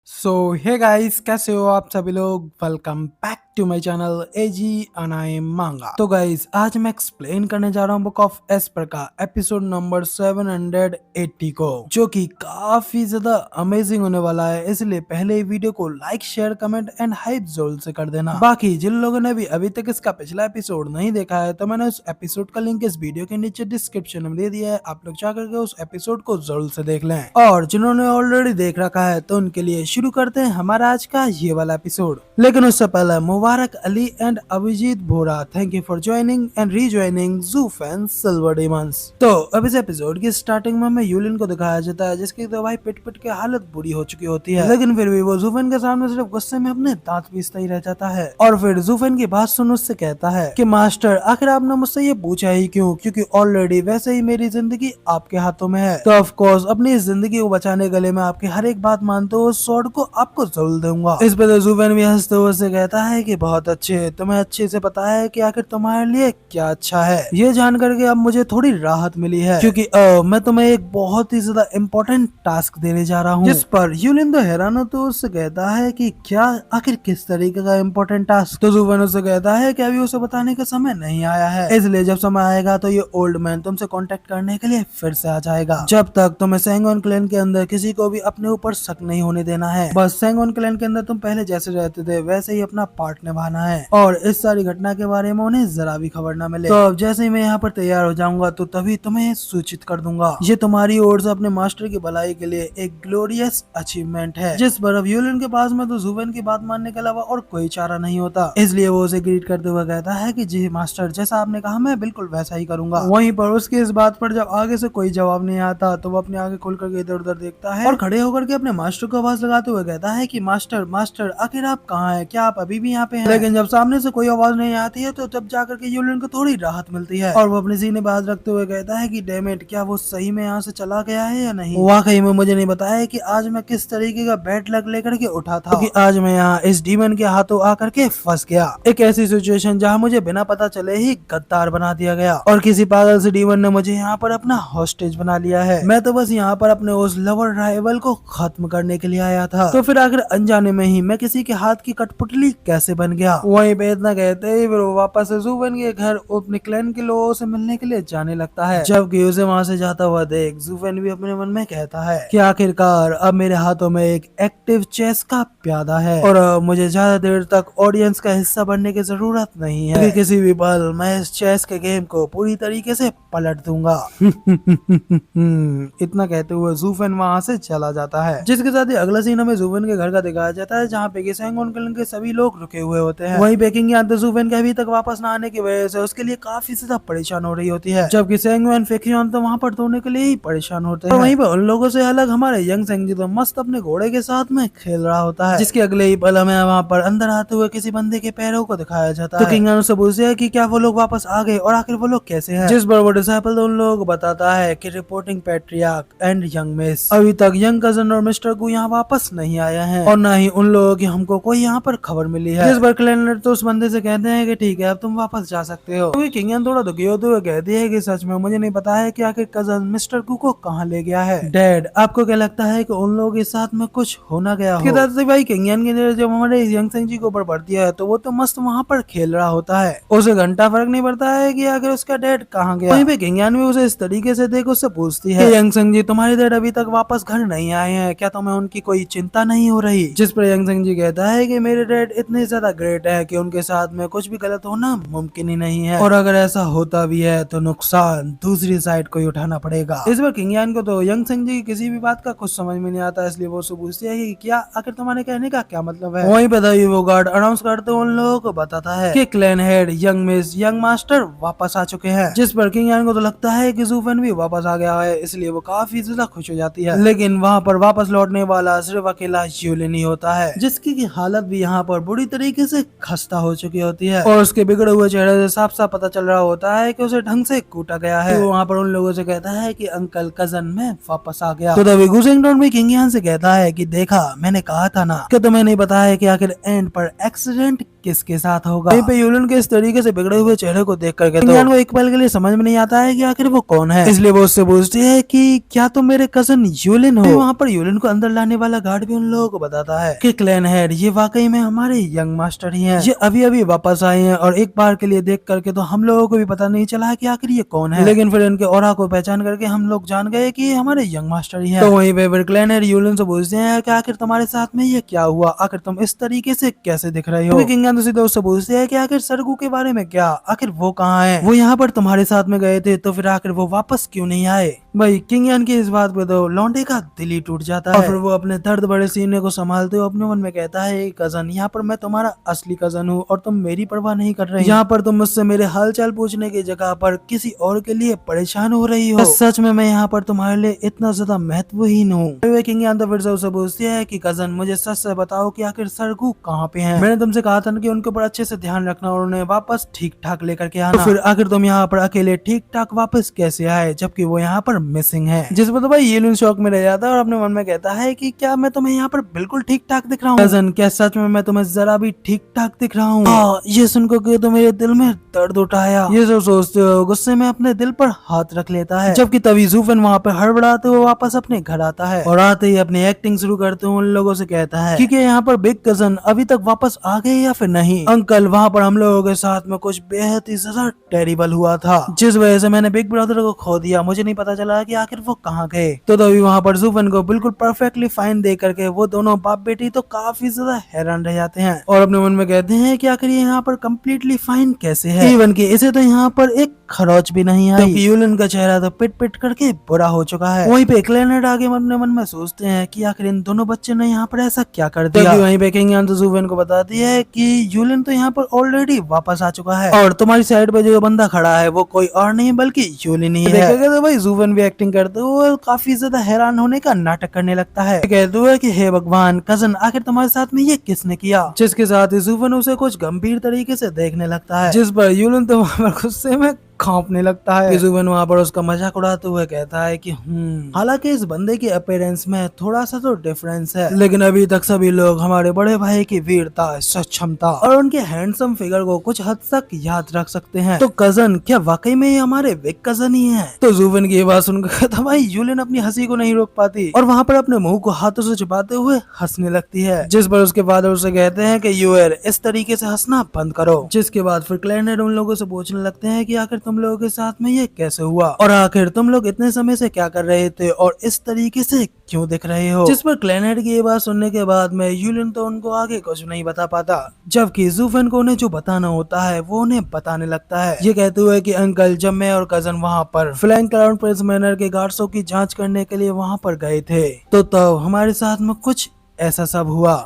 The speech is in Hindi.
सो हे गाइस, कैसे हो आप सभी लोग। Welcome back to my channel एजी अनाई मांगा। तो गाइस, आज मैं एक्सप्लेन करने जा रहा हूँ बुक ऑफ एस्पर का एपिसोड नंबर 780 को, जो कि काफी ज्यादा अमेजिंग होने वाला है। इसलिए पहले वीडियो को like, share, comment and hype जरूर से कर देना। बाकी जिन लोगों ने भी अभी तक इसका पिछला एपिसोड नहीं देखा है, तो मैंने उस एपिसोड का लिंक इस वीडियो के नीचे डिस्क्रिप्शन में दे दिया है। आप लोग जाकर के उस एपिसोड को जरूर से देख लें। और जिन्होंने ऑलरेडी देख रखा है तो उनके लिए शुरू करते हैं हमारा आज का ये वाला एपिसोड। लेकिन उससे पहले Mubarak Ali and Abhijit Bora, thank you for joining and rejoining जू फैन सिल्वर डेमंस। तो अब इस एपिसोड की स्टार्टिंग में हमें यूलिन को दिखाया जाता है, जिसकी तो भाई पिट पिट के हालत बुरी हो चुकी होती है, लेकिन फिर भी वो जूफेन के सामने सिर्फ गुस्से में अपने दांत पीसता ही रह जाता है। और फिर जूफेन की बात सुन उससे कहता है कि मास्टर, आखिर आपने मुझसे ये पूछा ही क्यों, क्योंकि ऑलरेडी वैसे ही मेरी जिंदगी आपके हाथों में है। तो ऑफ कोर्स अपनी इस जिंदगी को बचाने के लिए मैं आपकी हर एक बात मानते हुए स्वॉर्ड को आपको जरूर दूंगा। इस पे तो जूफेन भी हंसते हुए से कहता है कि बहुत अच्छे, तुम्हें अच्छे से पता है कि आखिर तुम्हारे लिए क्या अच्छा है। ये जान करके अब मुझे थोड़ी राहत मिली है, क्योंकि मैं तुम्हें एक बहुत ही ज्यादा इम्पोर्टेंट टास्क देने जा रहा हूँ। जिस पर यूलिन तो हैरान होते हुए उससे कहता है कि क्या, आखिर किस तरीके का इम्पोर्टेंट टास्क। तो जूफेन उससे कहता है कि अभी उसे बताने का समय नहीं आया है, इसलिए जब समय आएगा तो ये ओल्ड मैन तुमसे कांटेक्ट करने के लिए फिर से आ जाएगा। जब तक तुम्हें सैंगोन क्लैन के अंदर किसी को भी अपने ऊपर शक नहीं होने देना है। बस सैंगोन क्लैन के अंदर तुम पहले जैसे रहते थे वैसे ही अपना पार्ट निभाना है, और इस सारी घटना के बारे में उन्हें जरा भी खबर न मिले। तो अब जैसे ही मैं यहाँ पर तैयार हो जाऊंगा तो तभी तुम्हें सूचित कर दूंगा। ये तुम्हारी ओर से अपने मास्टर की भलाई के लिए एक ग्लोरियस अचीवमेंट है। जिस पर अब यूलिन के पास में तो जूफेन की बात मानने के अलावा और कोई चारा नहीं होता, इसलिए वो उसे ग्रीट करते हुए कहता है कि जी मास्टर, जैसा आपने कहा मैं बिल्कुल वैसा ही करूंगा। वहीं पर उसकी इस बात पर जब आगे से कोई जवाब नहीं आता तो वो अपने आगे खोल करके इधर उधर देखता है और खड़े होकर के अपने मास्टर को आवाज लगाते हुए कहता है कि मास्टर मास्टर, आखिर आप कहाँ हैं, क्या आप अभी भी यहाँ पे हैं? लेकिन जब सामने से कोई आवाज नहीं आती है तो तब जाकर के यूलिन को थोड़ी राहत मिलती है, और वो अपने सीने पे हाथ रखते हुए कहता है कि डैम इट, क्या वो सही में यहाँ से चला गया है या नहीं। वाकई में मुझे नहीं बताया कि आज मैं किस तरीके का बैड लक लेकर के उठा था, क्योंकि आज मैं यहाँ इस डीमन के हाथों आकर के फंस गया। एक ऐसी सिचुएशन जहाँ मुझे बिना पता चले ही गद्दार बना दिया गया, और किसी पागल से डीमन ने मुझे यहाँ पर अपना हॉस्टेज बना लिया है। मैं तो बस यहाँ पर अपने उस लवर राइवल को खत्म करने के लिए आया था, तो फिर आखिर अनजाने में ही मैं किसी के हाथ की कठपुतली कैसे बन गया। वहीं पे इतना कहते ही फिर वो वापस जूफेन के घर अपने क्लैन के लोगों से मिलने के लिए जाने लगता है। जबकि उसे वहाँ से जाता हुआ देख जूफेन भी अपने मन में कहता है कि आखिरकार अब मेरे हाथों में एक एक्टिव चेस का प्यादा है, और मुझे ज्यादा देर तक ऑडियंस का हिस्सा बनने की जरूरत नहीं है, क्योंकि किसी भी पल मैं इस चेस के गेम को पूरी तरीके से पलट दूंगा। इतना कहते हुए जूफेन वहाँ से चला जाता है, जिसके साथ ही अगला सीन हमें जूफेन के घर का दिखाया जाता है, जहाँ पे सैंगोन क्लैन के सभी लोग रुके हुए होते हैं। वहीं पेकिंग यहाँ जूफेन के अभी तक वापस न आने की वजह से उसके लिए काफी ज्यादा परेशान हो रही होती है, जबकि सैंगोन फेकियोन तो वहाँ पर धोने के लिए ही परेशान होते हैं। वहीं पर उन लोगों से अलग हमारे यंग सेंग जी तो मस्त अपने घोड़े के साथ में खेल रहा होता है, जिसके अगले ही पल हमें वहाँ पर अंदर आते हुए किसी बंदे के पैरों को दिखाया जाता है। तो किंग उससे पूछते हैं कि क्या वो लोग वापस आ गए और आखिर वो लोग कैसे हैं, जिस पर वो डिसाइपल उन लोगों को बताता है कि reporting patriarch and young miss, अभी तक यंग कजन और मिस्टर गु यहाँ वापस नहीं आया है, और न ही उन लोगों की हमको कोई यहाँ पर खबर मिली है। जिस पर क्लैनर तो उस बंदे से कहते हैं कि ठीक है अब तुम वापस जा सकते हो। तो किंगन थोड़ा दुखी होते हुए कहती है कि सच में मुझे नहीं पता है कि आखिर कजन मिस्टर गु को कहाँ ले गया है। डैड, आपको क्या लगता है कि उन लोगों के साथ में कुछ होना गया हो? भाई किंगन की नजर जब हमारे यंग सेंग जी के ऊपर पड़ती है तो वो तो मस्त वहाँ पर खेल रहा होता है, उसे घंटा फर्क नहीं पड़ता है कि आखिर उसका डैड कहाँ गया। वहीं पे किंगन भी उसे इस तरीके से देख उससे पूछती है यंग सेंग जी, तुम्हारे डैड अभी तक वापस घर नहीं आए हैं, क्या तुम्हें उनकी कोई चिंता नहीं हो रही? जिस पर यंग सेंग जी कहता है कि मेरे डैड इतने ज्यादा ग्रेट है कि उनके साथ में कुछ भी गलत होना मुमकिन ही नहीं है, और अगर ऐसा होता भी है तो नुकसान दूसरी साइड को ही उठाना पड़ेगा। इस पर किंगन को तो यंग सेंग जी की किसी भी बात का कुछ समझ में नहीं आता, इसलिए वो उससे पूछती है कि क्या आखिर तुम्हारे कहने का क्या मतलब है। वहीं पे तभी वो गार्ड अनाउंस करते उन लोगों को बताता है कि clan head, young miss, young master वापस आ चुके हैं। जिस पर किंगन को तो लगता है कि जूफेन भी वापस आ गया है, इसलिए वो काफी ज्यादा खुश हो जाती है। लेकिन वहाँ पर वापस लौटने वाला सिर्फ अकेला यूलिन ही होता है, जिसकी की हालत भी यहाँ पर बुरी तरीके से खस्ता हो चुकी होती है, और उसके बिगड़े हुए चेहरे से साफ साफ पता चल रहा होता है कि उसे ढंग से कूटा गया है। तो वहाँ पर उन लोगों से कहता है कि अंकल कजन मैं वापस आ गया। तो तभी गुसेंगटन भी किंगन से कहता है कि देखा, मैंने कहा था ना कि तुम्हें नहीं पता है कि आखिर एंड पर एक्सीडेंट किसके साथ होगा। वहीं पे यूलिन के इस तरीके से बिगड़े हुए चेहरे को देख करके तो को एक पल के लिए समझ में नहीं आता है कि आखिर वो कौन है, इसलिए वो उससे पूछती है कि क्या तुम मेरे कजन यूलिन हो। वहाँ पर यूलिन को अंदर लाने वाला गार्ड भी उन लोगों को बताता है कि क्लैन हेड ये वाकई में हमारे यंग मास्टर ही हैं। ये अभी अभी वापस आए हैं और एक बार के लिए देख करके तो हम लोगों को भी पता नहीं चला कि आखिर ये कौन है, लेकिन फिर इनके ऑरा को पहचान करके हम लोग जान गए कि ये हमारे यंग मास्टर ही है। तो वहीं पे फिर क्लैन हेड यूलिन से पूछते हैं कि आखिर तुम्हारे साथ में ये क्या हुआ, आखिर तुम इस तरीके से कैसे दिख रहे हो। किंग दूसरी दोस्त से पूछते हैं कि आखिर सरगू के बारे में क्या, आखिर वो कहाँ है, वो यहाँ पर तुम्हारे साथ में गए थे तो फिर आखिर वो वापस क्यों नहीं आए। भाई किंग यान की इस बात पे तो लौंडे का दिल ही टूट जाता है और फिर वो अपने दर्द भरे सीने को संभालते हुए अपने मन में कहता है कजन यहाँ पर मैं तुम्हारा असली कजन हूँ और तुम मेरी परवाह नहीं कर रही। यहाँ पर तुम मुझसे मेरे हालचाल पूछने की जगह पर किसी और के लिए परेशान हो रही हो। सच में मैं यहाँ पर तुम्हारे लिए इतना ज्यादा महत्वहीन हूँ। किंग यान तो फिर से उसे पूछती है कि कजन मुझे सच से बताओ कि आखिर सरगू कहाँ पे है। मैंने तुमसे कहा था कि उनके ऊपर अच्छे से ध्यान रखना और उन्हें वापस ठीक ठाक लेकर के आना, तो फिर आखिर तुम यहाँ पर अकेले ठीक ठाक वापस कैसे आए जबकि वो यहाँ पर मिसिंग है। जिस पर तो भाई यूलिन शौक में रह जाता है और अपने मन में कहता है कि क्या मैं तुम्हें यहाँ पर बिल्कुल ठीक ठाक दिख रहा हूँ कजन, क्या सच में मैं तुम्हें जरा भी ठीक ठाक दिख रहा हूँ। ये सुनकर के तो मेरे दिल में दर्द उठाया। ये सब सोचते हो गुस्से में अपने दिल पर हाथ रख लेता है, जबकि तभी जूफन वहाँ पर हड़बड़ाते हुए वापस अपने घर आता है और आते ही अपनी एक्टिंग शुरू करते हुए उन लोगों से कहता है कि यहाँ पर बिग कजन अभी तक वापस आ गए या फिर नहीं। अंकल वहाँ पर हम लोगों के साथ में कुछ बेहद ही ज्यादा टेरिबल हुआ था, जिस वजह से मैंने बिग ब्रदर को खो दिया, मुझे नहीं पता चला कि आखिर वो कहाँ गए। तो तभी वहाँ पर जूफन को बिल्कुल परफेक्टली फाइन दे करके वो दोनों बाप बेटी तो काफी ज्यादा हैरान रह जाते हैं और अपने मन में कहते हैं कि आखिर ये यहाँ पर कम्प्लीटली फाइन कैसे है, इवन कि इसे तो यहाँ पर एक खरोच भी नहीं आई, क्योंकि यूलिन का चेहरा तो पिट पिट करके बुरा हो चुका है। वहीं पे क्लैनेट आगे अपने मन में सोचते हैं कि आखिर इन दोनों बच्चे ने यहाँ पर ऐसा क्या कर दिया। वहीं पे किंग यान तो जूफन को बताती है कि यूलिन तो यहाँ पर ऑलरेडी वापस आ चुका है और तुम्हारी साइड पे जो बंदा खड़ा है वो कोई और नहीं बल्कि यूलिन ही है। देखा तो भाई जूफन भी एक्टिंग करते हुए काफी ज्यादा हैरान होने का नाटक करने लगता है, कहते हुए कि हे भगवान कजन आखिर तुम्हारे साथ में ये किसने किया। जिसके साथ ही जूफन उसे कुछ गंभीर तरीके से देखने लगता है, जिस पर यूलिन तो वहाँ पर गुस्से में कांपने लगता है। जूफन वहाँ पर उसका मजाक उड़ाते हुए कहता है कि हालांकि इस बंदे की अपीयरेंस में थोड़ा सा तो डिफरेंस है, लेकिन अभी तक सभी लोग हमारे बड़े भाई की वीरता, सक्षमता और उनके हैंडसम फिगर को कुछ हद तक याद रख सकते हैं। तो कजन क्या वाकई में हमारे बिग कजन ही है। तो जूफन की बात सुनकर तो भाई यूलिन अपनी हंसी को नहीं रोक पाती और वहाँ पर अपने मुंह को हाथों से छुपाते हुए हंसने लगती है, जिस पर उसके फादर उसे कहते हैं कि यूएर इस तरीके से हंसना बंद करो। जिसके बाद फिर क्लैनेट उन लोगों से पूछने लगते हैं कि आखिर तुम लोगों के साथ में ये कैसे हुआ और आखिर तुम लोग इतने समय से क्या कर रहे थे और इस तरीके से क्यों दिख रहे हो। जिस पर क्लैनेट की ये बात सुनने के बाद में यूलिन तो उनको आगे कुछ नहीं बता पाता, जबकि जूफन को उन्हें जो बताना होता है वो उन्हें बताने लगता है, ये कहते हुए कि अंकल जब मैं और कजन वहाँ पर फ्लैंक क्राउन प्रिंस मैनर के गार्ड्सों की जांच करने के लिए वहाँ पर गए थे तो तब हमारे साथ में कुछ ऐसा सब हुआ।